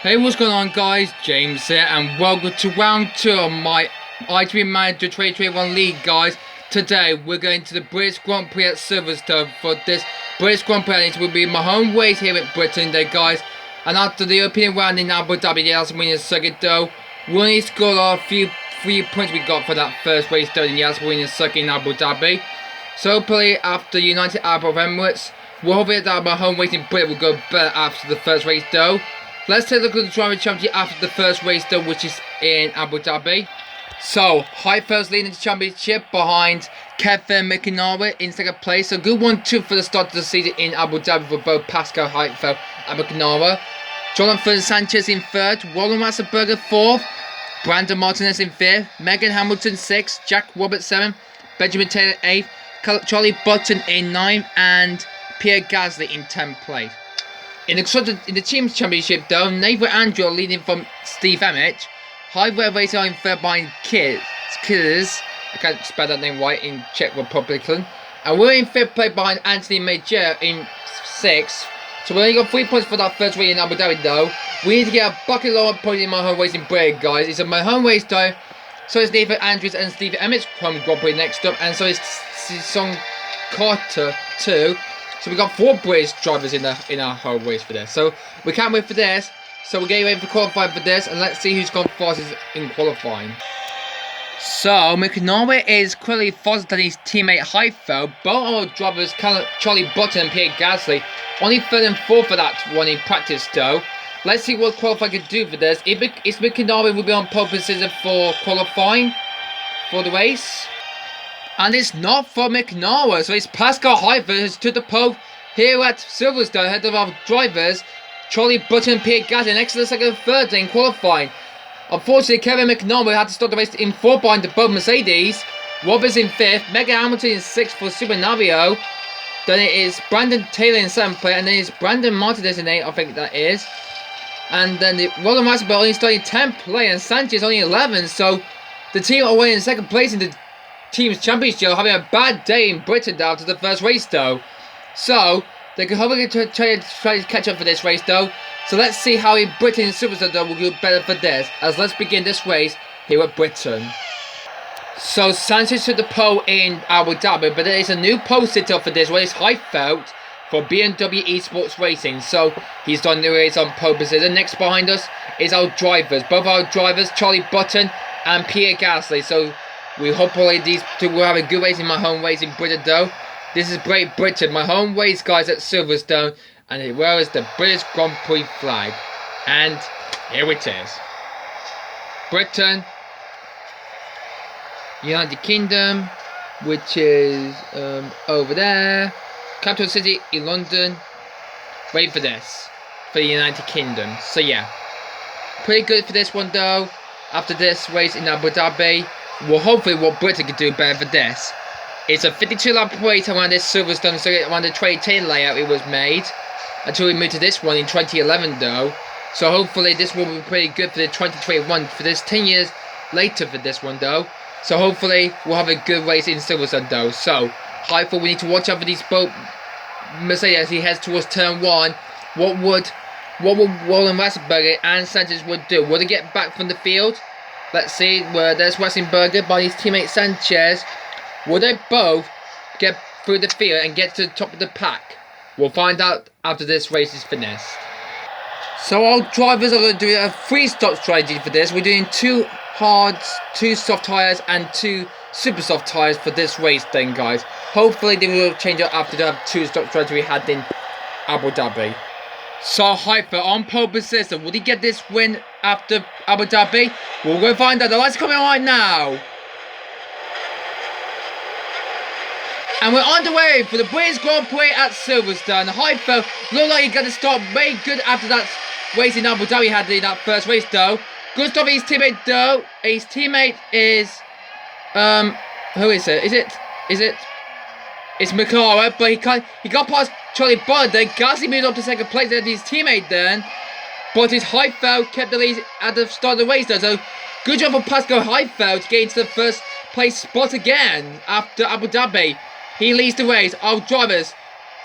Hey, what's going on, guys? James here, and welcome to round 2 of my IGP Manager 2021 League, guys. Today, we're going to the British Grand Prix at Silverstone. For this British Grand Prix, it will be my home race here in Britain, there, guys. And after the European round in Abu Dhabi, the last winning circuit, though, we only scored a few 3 points we got for that first race, though, in the last winning circuit in Abu Dhabi. So, hopefully, after United Arab Emirates, we're hoping that my home race in Britain will go better after the first race, though. Let's take a look at the Driver Championship after the first race, though, which is in Abu Dhabi. So, Heidfeld's leading the championship behind Kevin McIntyre in second place. So, good 1-2 for the start of the season in Abu Dhabi for both Pascal, Heidfeld and McIntyre. Jonathan Sanchez in third, Roland Ratzenberger fourth, Brandon Martinez in fifth, Megan Hamilton sixth, Jack Roberts seventh, Benjamin Taylor eighth, Charlie Button in ninth, and Pierre Gasly in 10th place. In the Teams Championship, though, Nathan Andrew are leading from Steve Emmett. Heidfeld racing in third behind Kids. I can't spell that name right in Czech Republic. And we're in fifth place behind Anthony Major in sixth. So we only got 3 points for that first race in Abu Dhabi, though. We need to get a bucket load of points in my home race in Britain, guys. It's my home race, though. So is Nathan Andrews and Steve Emmett's home Grand Prix next up. And so is Song Carter, too. So we got 4 British drivers in our whole race for this. So we can't wait for this. So we're getting ready for qualifying for this, and let's see who's gone fastest in qualifying. So McIntyre is clearly faster than his teammate Heidfeld. Both our drivers, Charlie Button and Pierre Gasly, only third and fourth for that one in practice, though. Let's see what qualifying can do for this. Is McIntyre will be on pole position for qualifying for the race? And it's not for McIntyre, so it's Pascal Heidfeld who's to the pole here at Silverstone, ahead of our drivers, Charlie Button and Pierre Gasly, next to the second and third in qualifying. Unfortunately, Kevin McIntyre had to start the race in fourth behind the both Mercedes, Roberts in fifth, Megan Hamilton in sixth for Super Navio, then it is Brandon Taylor in seventh place, and then it's Brandon Martinez in eighth, I think that is. And then the Roland Ratzenberger only starting 10th place, and Sanchez only 11th, so the team are away in second place in the Teams Championship, having a bad day in Britain after the first race, though. So they can hopefully try to catch up for this race, though. So let's see how in Britain Silverstone, though, will do better for this. As let's begin this race here at Britain. So Sanchez took the pole in Abu Dhabi, but there is a new pole sitter for this race, Heidfeld, for BMW Esports Racing. So he's done the race on pole position. Next behind us is our drivers, both our drivers, Charlie Button and Pierre Gasly. So we hopefully these two will have a good race in my home race in Britain, though. This is Great Britain, my home race, guys, at Silverstone. And where is the British Grand Prix flag? And here it is. Britain, United Kingdom, which is over there. Capital city in London. Wait for this. For the United Kingdom. So yeah. Pretty good for this one, though. After this race in Abu Dhabi. Well, hopefully what Britain can do better for this. It's a 52 lap race around this Silverstone circuit, around the 2010 layout it was made. Until we moved to this one in 2011, though. So hopefully this will be pretty good for the 2021, for this 10 years later for this one, though. So hopefully we'll have a good race in Silverstone, though. So, Heidfeld, we need to watch out for these both Mercedes as he heads towards turn 1. What would Roland Ratzenberger and Sanchez would do? Would they get back from the field? Let's see, where there's Ratzenberger by his teammate Sanchez. Will they both get through the field and get to the top of the pack? We'll find out after this race is finished. So our drivers are going to do a 3-stop strategy for this. We're doing 2 hards, 2 soft tyres and 2 super soft tyres for this race then, guys. Hopefully they will change it after the 2-stop strategy we had in Abu Dhabi. So Heidfeld on pole position. Will he get this win after Abu Dhabi? We'll go find out. The lights coming on right now. And we're on the way for the British Grand Prix at Silverstone. Heidfeld looked like he got to start very good after that race in Abu Dhabi had in that first race, though. Good stuff for his teammate, though. His teammate is who is it? It's Makara, but he got past Charlie Button. Then Gasly moved up to second place than his teammate then. But his Heidfeld kept the lead at the start of the race, though. So good job for Pascal Heidfeld to get into the first place spot again after Abu Dhabi. He leads the race. Our drivers,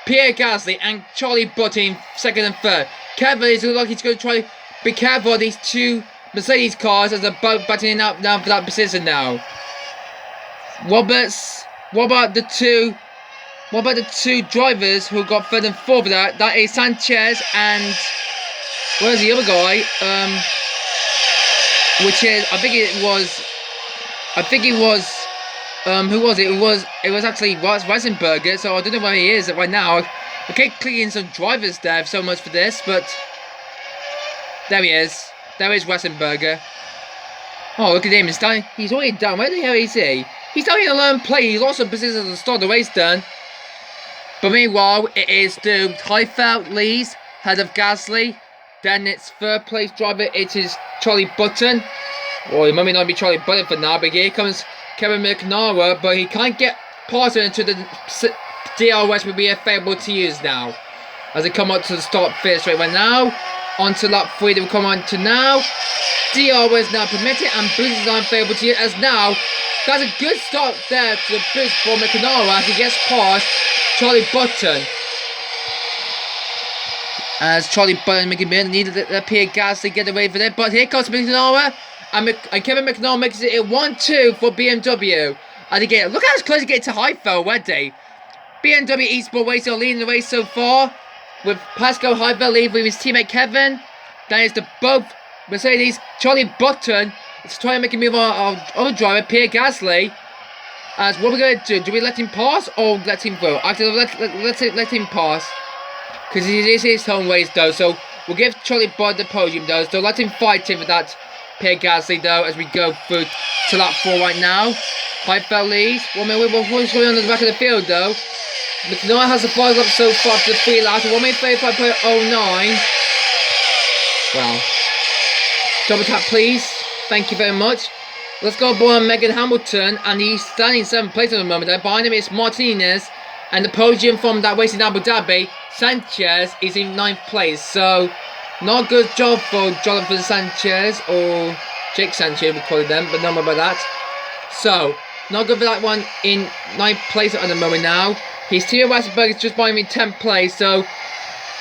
Pierre Gasly and Charlie Button, second and third. Kevin is looking like he's going to try be careful of these two Mercedes cars as they're both battling up now for that position now. What about the two drivers who got third and fourth? That is Sanchez and where's the other guy? Which is I think it was who was it? It was actually Weisenberger. So I don't know where he is right now. I keep clicking some drivers there so much for this, but there he is. There is Weisenberger. Oh, look at him. He's already done. Where the hell is he? He's starting to learn play. He's lost some positions at the start of the race done. But meanwhile, it is the Heidfeld leads ahead of Gasly. Then it's third place driver. It is Charlie Button. Well, it might not be Charlie Button for now, but here comes Kevin McNara. But he can't get past it into the DRS will be favourable to use now. As they come up to the start finish straight right now. Onto lap 3 they will come on to now. DRS now permitted and boost is unfavourable to use as now. That's a good start there to the boost for McNara as he gets past Charlie Button. As Charlie Button making me needed to Pierre Gasly get away from it, but here comes McNara and Kevin McNara makes it 1-2 for BMW. And again, look how close he gets to Heidfeld already. BMW Esports Racing are leading the race so far, with Pascal Heidfeld leading with his teammate Kevin. Then it's the both Mercedes Charlie Button. Let's try and make a move on our other driver, Pierre Gasly. As what we're going to do? Do we let him pass or let him go? Actually, let him pass. Because this is his home race though. So we'll give Charlie Button the podium though. So let him fight him with that Pierre Gasly though as we go through to lap 4 right now. Heidfeld leads. What's going on in the back of the field though? McNara has the 5 laps so far to the 3 laps. 1:35.09. Wow. Double tap please. Thank you very much. Let's go aboard on Megan Hamilton, and he's standing in 7th place at the moment. Behind him is Martinez, and the podium from that race in Abu Dhabi, Sanchez is in 9th place. So, not a good job for Jonathan Sanchez, or Jake Sanchez we call them, but no more about that. So, not good for that one in 9th place at the moment now. His Theo Weisenberg is just behind me in 10th place, so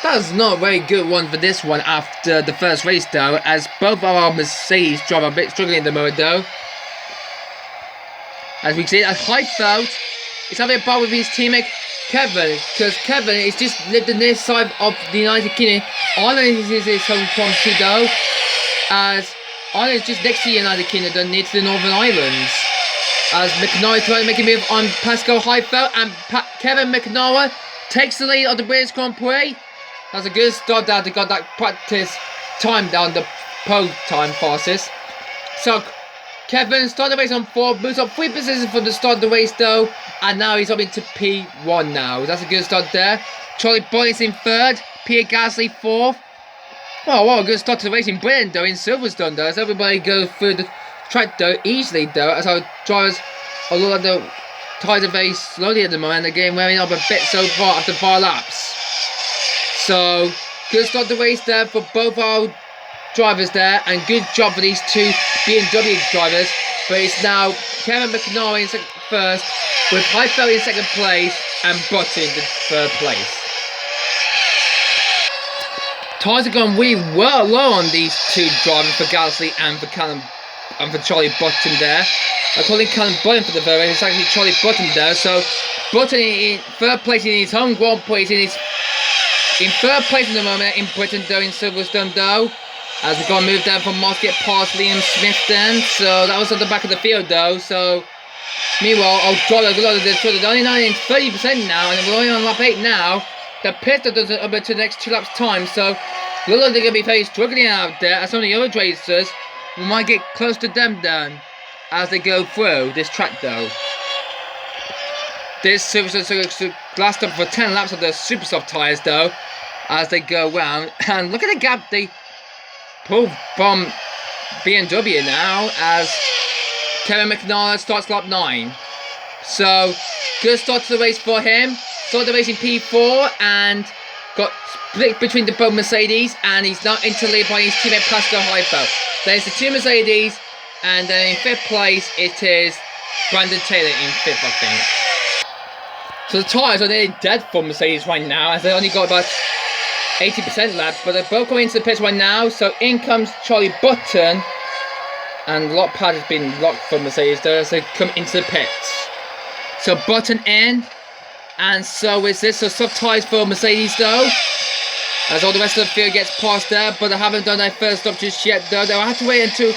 that's not a very good one for this one after the first race though, as both of our Mercedes drive are a bit struggling at the moment though. As we can see, as Heidfeld is having a battle with his teammate Kevin, because Kevin is just lived in this side of the United Kingdom. Ireland is his home country though, as Ireland is just next to the United Kingdom, near to the Northern Islands. As McNara is trying to make a move on Pascal Heidfeld, and Kevin McNara takes the lead of the British Grand Prix. That's a good start there. They got that practice time down the pole time fastest. So Kevin started the race on 4, moves up 3 positions from the start of the race though, and now he's up into P1 now. That's a good start there. Charlie Button is in 3rd, Pierre Gasly 4th. Oh, what a good start to the race in Britain though, in Silverstone though, as everybody goes through the track though easily though, as our drivers are look like the tyres are very slowly at the moment. They're getting wearing up a bit so far after 5 laps. So, good start to the race there for both our drivers there, and good job for these two BMW drivers. But it's now Kevin McNara in 1st, with Heidfeld in 2nd place, and Button in 3rd place. Tyres have gone really well low on these two drivers for Gasly and for Charlie Button there. I'm calling Callum Button for the third race, it's actually Charlie Button there. So, Button in 3rd place in his home Grand Prix, in 3rd place at the moment in Britain though, in Silverstone though. As we've got to move down from Moss, get past Liam Smith then. So that was at the back of the field though. So meanwhile, I'll draw a lot of this. So they're only 30% now, and we're only on lap 8 now. The pit doesn't up to the next 2 laps time. So look like they're going to be very struggling out there. As some of the other racers, we might get close to them then as they go through this track though. This Silverstone last up for 10 laps of the super soft tyres though, as they go round. And look at the gap they pull from BMW now, as Kevin McNara starts lap 9. So good start to the race for him. Started the race in P4 and got split between the both Mercedes, and he's now into the lead by his teammate Pascal Heidfeld. There's the 2 Mercedes, and then in 5th place it is Brandon Taylor in 5th, I think. So the tyres are nearly dead for Mercedes right now, as they only got about 80% left, but they're both coming into the pits right now. So in comes Charlie Button, and the lock pad has been locked for Mercedes there as they come into the pits. So Button in, and so is this. So soft tyres for Mercedes though, as all the rest of the field gets past there, but they haven't done their first stop just yet though. They'll have to wait until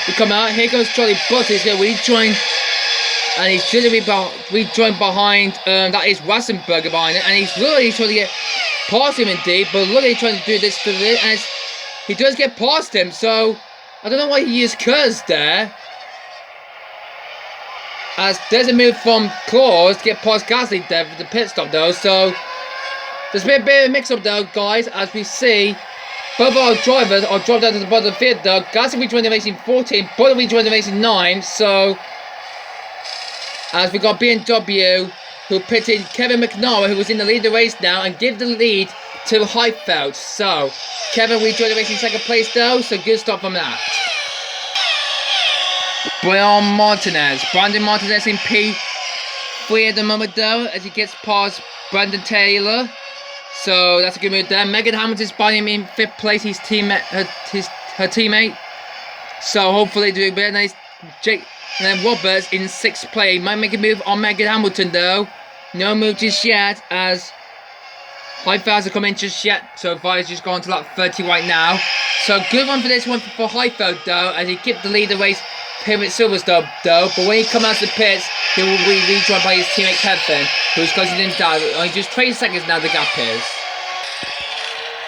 we come out. Here goes Charlie Button. He's going to rejoin, and he's going to be rejoined behind, that is Rassenberger behind it, and he's really trying to get past him indeed, but look at him trying to do this to this, and he does get past him, so I don't know why he used Kurz there, as there's a move from Claus to get past Gasly there for the pit stop though. So there's been a bit of a mix up though, guys, as we see both our drivers are dropped down to the bottom of the field though. Gasly rejoined the race in 14, Button rejoined the race in 9, so as we got BMW who pitted Kevin McNara, who was in the lead of the race now, and give the lead to Heidfeld. So Kevin rejoined the race in 2nd place though, so good stop from that. Brandon Martinez in P3 at the moment though, as he gets past Brandon Taylor. So that's a good move there. Megan Hamilton's by him in 5th place, his teammate, her teammate. So hopefully do a bit nice. Jake and then Roberts in 6th place. Might make a move on Megan Hamilton though. No move just yet, as Heidfeld hasn't come in just yet. So Vi's just gone to lap 30 right now. So good one for this one for Heidfeld though, as he kept the lead of the race here at Silverstone though. But when he comes out of the pits, he will be rejoined by his teammate Kevin, who's closing him down. Only just 20 seconds now the gap is.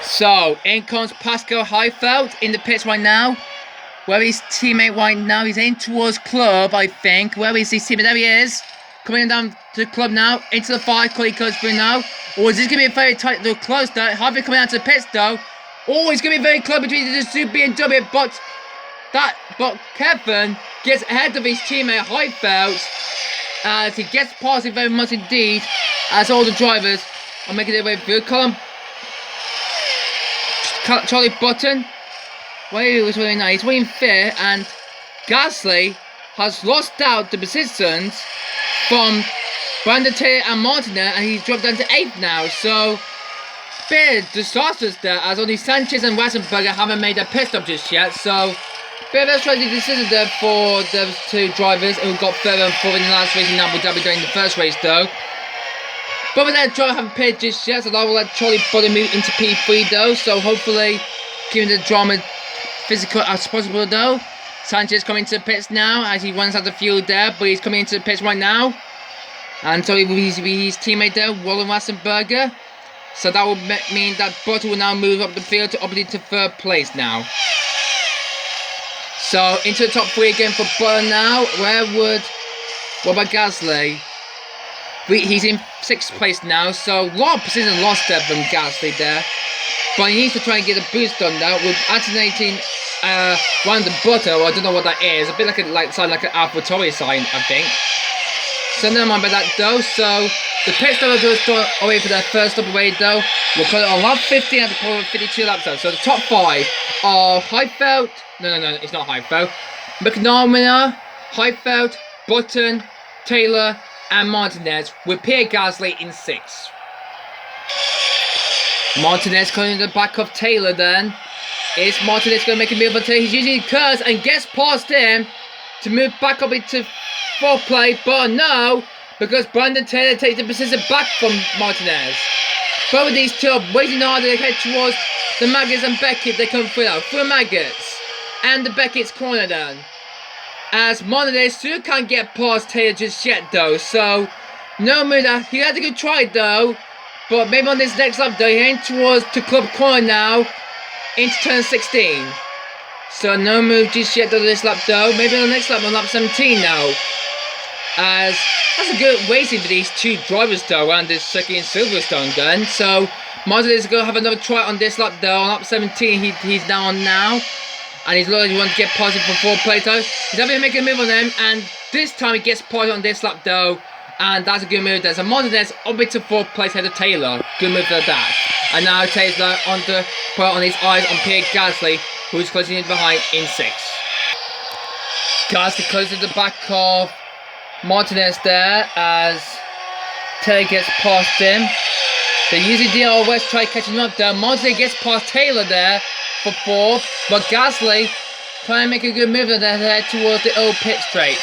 So in comes Pascal Heidfeld in the pits right now. Where is his teammate right now? He's heading towards Club, I think. Where is his teammate? There he is. Coming down to the Club now. Into the 5. Collie goes through now. Oh, is this going to be a very tight little close though? Harvey coming out to the pits though. Oh, it's going to be very close between the two BMW. But Kevin gets ahead of his teammate Heidfeld, as he gets past it very much indeed, as all the drivers are making their way through. Charlie Button. He was really nice. He's winning 5th, and Gasly has lost out the positions from Brandon Taylor and Martinez, and he's dropped down to 8th now. So bit of disasters there, as only Sanchez and Rassenberger haven't made their pit stop just yet. So bit of a strategy decision there for those two drivers who got 3rd and 4th in the last race in Abu Dhabi during the first race though. But with that driver haven't pitted just yet, so that will let Charlie Button move into P3 though. So hopefully keeping the drama physical as possible though. Sanchez coming to the pits now as he runs out the fuel there, but he's coming into the pits right now. And so his teammate there, Roland Rassenberger. So that will mean that Button will now move up the field to obviously to 3rd place now. So into the top 3 again for Button now. What about Gasly? He's in 6th place now, so a lot of position lost there from Gasly there. But he needs to try and get a boost on that with alternating around the button. I don't know what that is. A bit like an AlphaTauri sign, I think. So never mind about that though. So the pit stop will start away for their first stop away though. We'll call it on lap 15 and the 52 laps though. So the top 5 are Heidfeld. No, it's not Heidfeld. McNara, Heidfeld, Button, Taylor, and Martinez with Pierre Gasly in 6th. Martinez coming in the back of Taylor then. Is Martinez going to make a move on Taylor? He's using Kurz and gets past him to move back up into 4th place. But no, because Brandon Taylor takes the position back from Martinez. Both of these two are waiting hard to head towards the Maggots and Beckett. They come through now. Through Maggots and the Beckett's corner then. As Martinez still can't get past Taylor just yet though. So no move. He had a good try though. But maybe on this next lap though, he's heading towards the club corner now, into turn 16. So no move just yet on this lap though. Maybe on the next lap, on lap 17 now. As that's a good racing for these two drivers though around this circuit in Silverstone then. So Martinez is going to have another try on this lap though. On lap 17 he's now on now. And he's literally wanting to get past him from 4th place though. He's having to make a move on them, and this time he gets past on this lap though. And that's a good move there. So Martinez up into 4th place ahead of Taylor. Good move for that. And now Taylor put on his eyes on Pierre Gasly, who's closing in behind in 6th. Gasly closes the back of Martinez there as Taylor gets past him. They're using DRS, try catching up there. Martinez gets past Taylor there for 4th, but Gasly trying to make a good move there to head towards the old pit straight.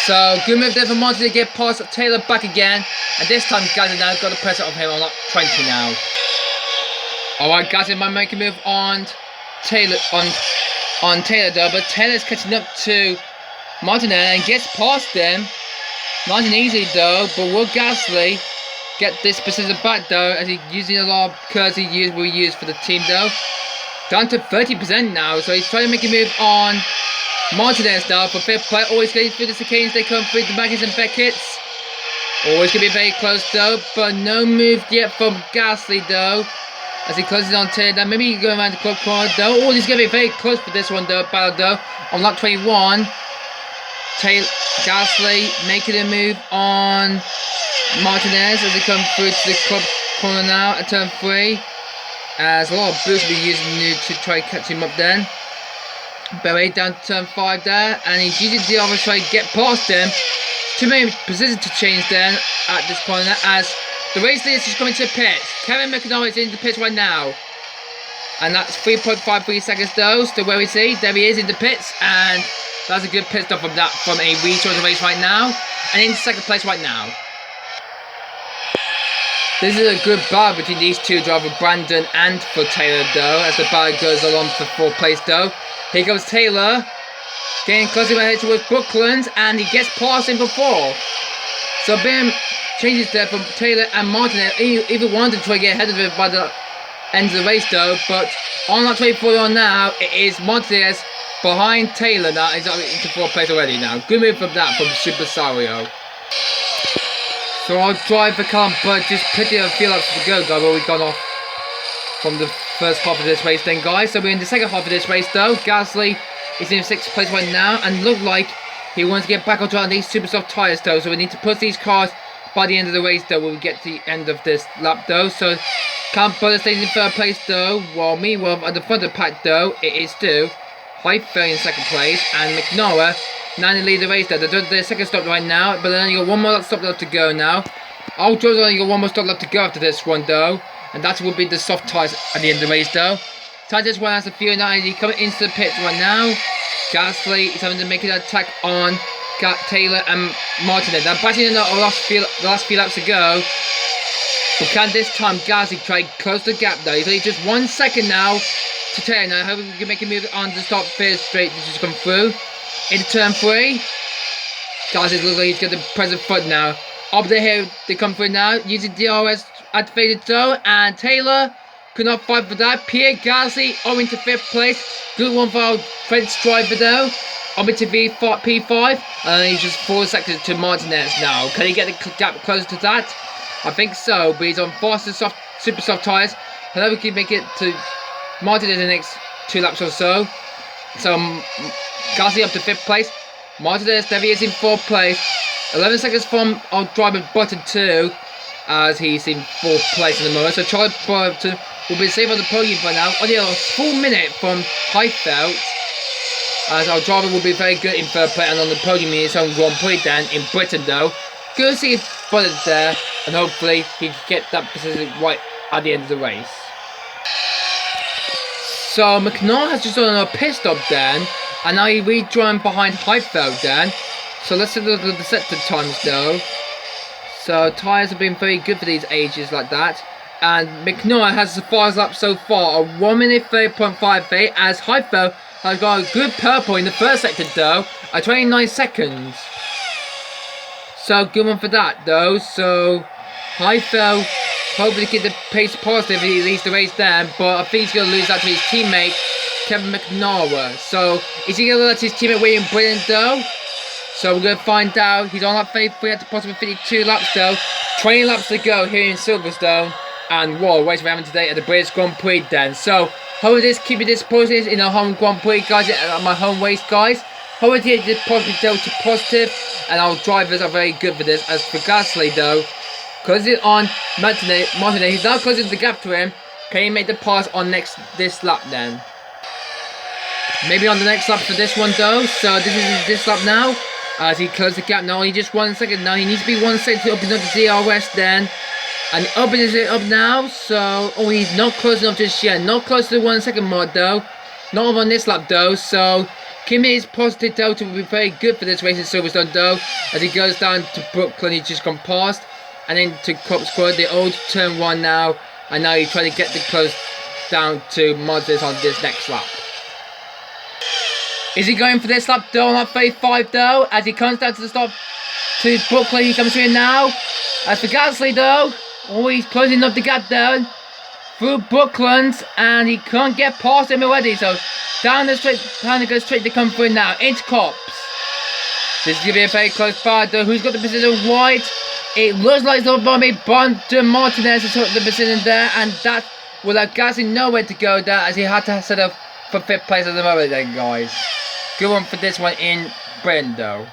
So good move there for Martinez to get past Taylor back again, and this time Gasly now got the pressure of him on 20 now. Alright, Gasly might make a move on Taylor Taylor though, but Taylor's catching up to Martinez and gets past them. Nice and easy though, but will Gasly get this position back though, as he's using a lot of curves he will use for the team though. Down to 30% now, so he's trying to make a move on Martinez now for 5th place. Always getting through the chicanes, they come through the Maggins and Beckett's. Always going to be very close though, but no move yet from Gasly though, as he closes on Taylor. Now maybe he can go around the club corner though. Oh, he's going to be very close for this one though, battle though. On lap 21, Gasly making a move on Martinez as they come through to the club corner now at turn 3. As a lot of boosts will be using to try to catch him up then. Berry down to turn 5 there, and he's using the other try to get past him. Too many positions to change then at this corner as the race leader is just coming to the pits. Kevin McNaught is in the pits right now. And that's 3.53 seconds though, still where we see. There he is in the pits, and that's a good pit stop from a restart of the race right now. And in 2nd place right now. This is a good battle between these two drivers, Brandon and for Taylor though, as the battle goes along for 4th place though. Here goes Taylor, getting closer ahead towards Brooklands, and he gets past him for 4th. So BIM changes there from Taylor and Martinez. Either wanted to try to get ahead of it by the end of the race though, but on that 24 on now, it is Martinez behind Taylor now. He's into 4th place already now. Good move from that from Super Sario. So I'll drive the car, but just pretty a few laps to go, guys. Well, we've gone off from the first half of this race then, guys. So we're in the 2nd half of this race though. Gasly is in 6th place right now, and look like he wants to get back on these super soft tyres though. So we need to push these cars by the end of the race though, when we get to the end of this lap though. So Cam Butter stays in 3rd place though, while meanwhile at the front of the pack though, it is still Heidfeld in 2nd place, and McNaught now in the lead of the race though. They're doing their 2nd stop right now, but then you got one more stop left to go now. I'll drive only got one more stop left to go after this one though, and that will be the soft tyres at the end of the race though. Titus one has a few now, he's coming into the pits right now. Gasly is having to make an attack on Taylor and Martinez. Now battling in the last few laps to go. But can this time Gasly try to close the gap though? He's only just 1 second now to Taylor. Now hopefully we can make a move on to stop 3rd straight to just come through. Into turn 3. Gasly looks like he's got the present foot now. Up there here they come through now, using DRS activated though, and Taylor could not fight for that. Pierre Gasly up into 5th place. Good one for our French driver though. Up into P5, and he's just 4 seconds to Martinez now. Can he get the gap closer to that? I think so, but he's on faster super soft tyres. However, we can make it to Martinez in the next 2 laps or so. So Gasly up to 5th place. Martinez, there he is in 4th place. 11 seconds from our driver Button 2, as he's in 4th place at the moment. So Charlie Button will be safe on the podium for now. Only a full minute from Heidfeld, as our driver will be very good in 3rd place and on the podium in his own Grand Prix then in Britain though. Good to see Button there, and hopefully he can get that position right at the end of the race. So McNaught has just done a pit stop then, and now he's rejoined behind Heidfeld then. So let's look at the sector times though. So tyres have been very good for these ages like that. And McNaught has the fastest lap so far, a 1 minute 30.58, as Heidfeld has got a good purple in the 1st sector though, at 29 seconds. So good one for that though. So Heidfeld hopefully keep the pace positive if he leads the race then, but I think he's going to lose that to his teammate Kevin McNaught. So is he going to let his teammate William Brilliant though? So we're going to find out. He's on lap 33 at possibly 52 laps though. 20 laps to go here in Silverstone. And what a race we're having today at the British Grand Prix then. So hopefully this keeping this positive in our home Grand Prix guys, at my home race guys. Hopefully this positive delta positive, and our drivers are very good for this. As for Gasly though, closing on Martinez, he's now closing the gap to him. Can he make the pass on this lap then? Maybe on the next lap for this one though. So this is this lap now. As he closed the gap now, only just 1 second now. He needs to be 1 second to open up the DRS then. And the open is up now, so he's not close enough just yet. Not close to the 1 second mark though. Not on this lap though, so Kimi's positive delta will be very good for this race in Silverstone though. As he goes down to Brooklyn, he's just gone past. And into Crop Squad, the old turn 1 now. And now he's trying to get the close down to Moses on this next lap. Is he going for this lap though on lap 35 though? As he comes down to the stop to Brooklyn, he comes through now. As for Gasly though, he's closing up the gap down through Brooklands, and he can't get past him already. So down the straight, trying to go straight to come through now into Cops. This is going to be a very close fight though. Who's got the position wide? It looks like it's not going to be Bonter Martinez who took the position there, and that will have Gasly nowhere to go there, as he had to set up for 5th place at the moment then, guys. Good one for this one in Britain though.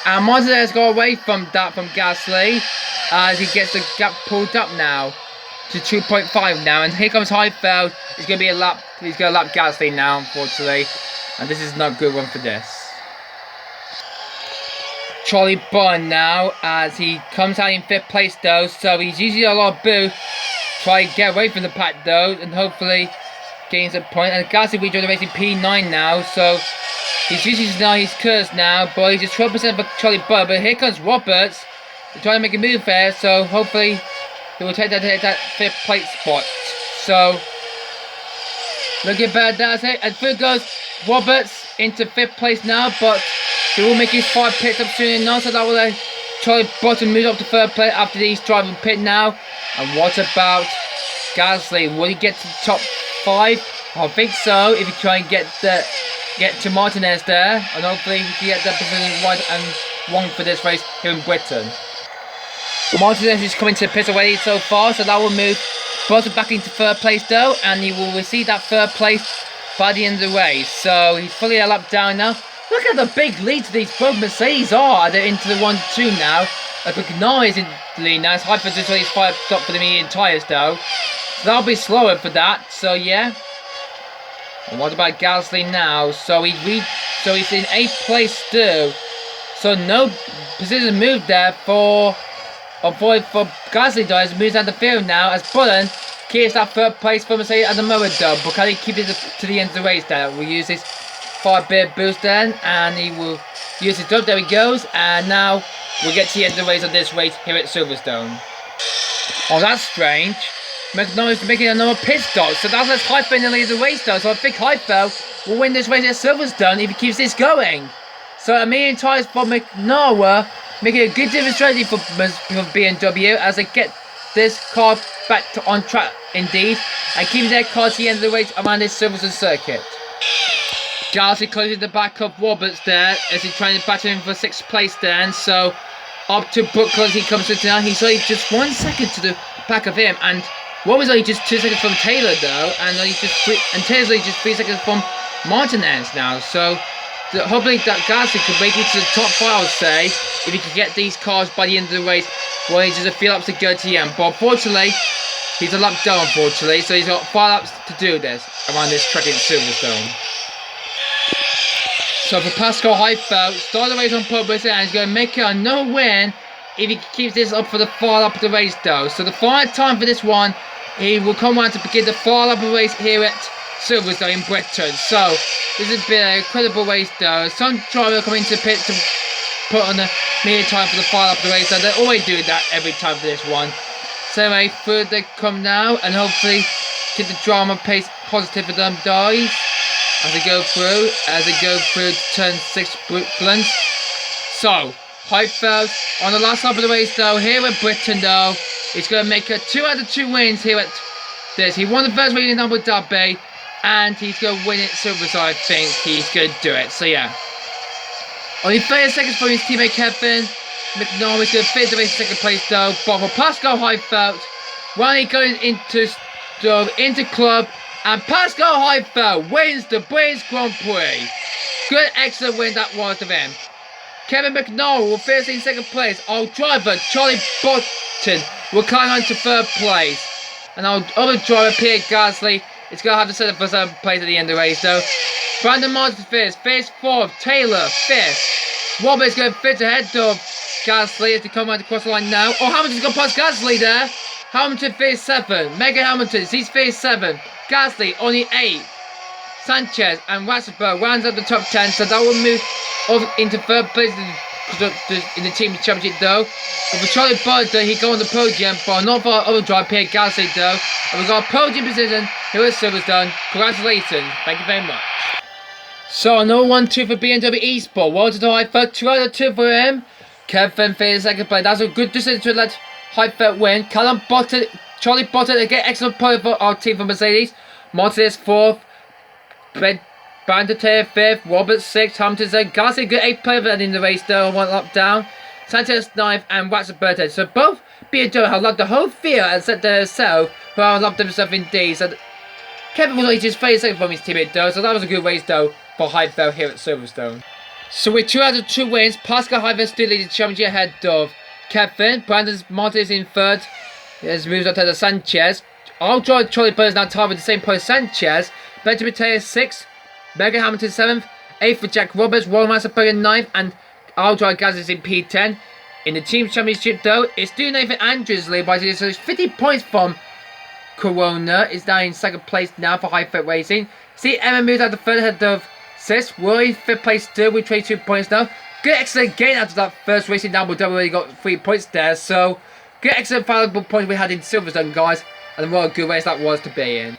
And Martinez got away from that from Gasly, as he gets the gap pulled up now to 2.5 now. And here comes Heidfeld. He's going to be a lap. He's going to lap Gasly now, unfortunately. And this is not a good one for this. Charlie Bond now, as he comes out in 5th place though. So he's using a lot of boo. Try to get away from the pack though, and hopefully gains a point. And Gasly rejoined the race in P9 now. So he's using his curse now, but he's just 12% for Charlie Bond. But here comes Roberts. He's trying to make a move there, so hopefully he will take that 5th place spot. So looking bad, that's it. And through goes Roberts into 5th place now, but he will make his 5 pits up soon enough, so that will Charlie Bottom move up to 3rd place after he's driving pit now. And what about Gasly? Will he get to the top 5? I think so, if he try and get to Martinez there, and hopefully he can get that position wide and 1 for this race here in Britain. Martinez is coming to the pits already so far, so that will move Bottom back into 3rd place though, and he will receive that 3rd place by the end of the race. So he's fully a lap down now. Look at the big leads these both Mercedes are. They're into the 1-2 now. McNaught is in the lead now. It's Heidfeld just he's 5 stop for the medium tyres though. So that'll be slower for that. So yeah. And what about Gasly now? So he's in 8th place still. So no position moved there for Gasly does. Moves down the field now as Bullen keeps that 3rd place for Mercedes at the moment though. But can he keep it to the end of the race there? We'll use this 5-bit boost then, and he will use his up. There he goes, and now we'll get to the end of the race of this race here at Silverstone. Oh, that's strange. McNaught is making another pit stop, so that's Heidfeld in the lead of the race though. So I think Heidfeld will win this race at Silverstone if he keeps this going. So a million tyres for McNaught, making a good demonstration for BMW as they get this car back on track indeed, and keeping their car to the end of the race around this Silverstone circuit. Gasly closing the back of Roberts there as he's trying to battle him for 6th place then. So up to Brooklyn he comes to now. He's only just 1 second to the back of him, and Roberts only just 2 seconds from Taylor though, and Taylor's only just 3 seconds from Martinez now. So hopefully that Gasly could make it to the top 5, I would say, if he could get these cars by the end of the race. Well, he's just a few laps to go to the end, but unfortunately he's a lap down unfortunately, so he's got 5 laps to do this around this track in Silverstone. So for Pascal Heidfeld, start the race on pole position, and he's going to make it a no win if he keeps this up for the final lap of the race though. So the final time for this one, he will come around to begin the final lap of the race here at Silverstone in Britain. So this has been an incredible race though. Some driver coming into the pit to put on the medium time for the final lap of the race, so they always do that every time for this one. So anyway, third they come now, and hopefully keep the drama pace positive for them guys as they go through to turn 6 Brooklands. So Heidfeld on the last lap of the race though, here at Britain though, he's going to make a 2 out of 2 wins here at this. He won the first race in Abu Dhabi, and he's going to win it Silverstone. I think he's going to do it. So yeah, only 30 seconds for his teammate Kevin. McNaught is going to finish the race in 2nd place though, but for Pascal Heidfeld, when he goes into club, and Pascal Heidfeld wins the British Grand Prix. Good, excellent win that was of him. Kevin McNaught will finish in 2nd place. Our driver, Charlie Botton, will climb on to 3rd place. And our other driver, Pierre Gasly, is going to have to set up for 7th place at the end of the race though. Brandon Martin 5th, 4th, Taylor 5th. Robert's going to finish ahead of Gasly to come around across the line now. Oh, Hamilton's got past Gasly there. Hamilton 37. Mega Hamilton, he's 37. Gasly only 8. Sanchez and Ratzenberg rounds up the top 10, so that will move off into third place in the team championship though. But for Charlie Bird though, he got on the podium, but not for our other driver Pierre Gasly though. And we got a podium position here at Silverstone. Congratulations, thank you very much. So another 1-2 for BMW Esport. Well to the Heidfeld, 2 out of 2 for him. Kevin finished second place. That's a good decision to let Heidfeld win. Callum Botted, Charlie Botted again, excellent point for our team for Mercedes. Martinez 4th. Bandeter 5th, Roberts 6th, Hamilton 7th, Gasly good 8th player in the race though, 1 lap down. Sanchez 9th and Ratzenberg 10th. So both BMW have loved the whole field except themselves, who have loved themselves indeed. So Kevin was only just 32nd from his teammate though, so that was a good race though for Heidfeld here at Silverstone. So with 2 out of 2 wins, Pascal Heidfeld still leads the championship ahead of Kevin. Brandon Martinez in 3rd. He moves on to the Sanchez. I'll draw Charlie Bird is now tied with the same point as Sanchez. Benjamin Taylor 6th, Mega Hamilton 7th, 8th for Jack Roberts, Royal Masterberg 9th, and Aldrich Gaz is in P10. In the team championship though, it's still Nathan Andrews lead by 50 points from Corona. Is now in 2nd place now for Heidfeld Racing. See Emma moves out to 3rd head of 6th, Roy 5th place still with 22 points now. Good excellent gain after that first racing down, but already got 3 points there, so good excellent valuable points we had in Silverstone guys, and what a good race that was to be in.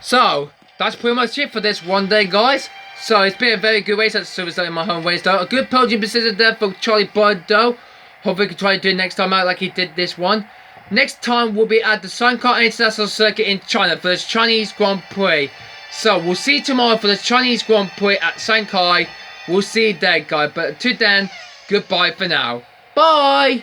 So that's pretty much it for this one day guys. So it's been a very good race at Silverstone in my home race though. A good podium position there for Charlie Bird though. Hopefully we can try to do it next time out like he did this one. Next time we'll be at the Shanghai International Circuit in China for the Chinese Grand Prix. So we'll see you tomorrow for the Chinese Grand Prix at Shanghai. We'll see you there guys. But until then, goodbye for now. Bye!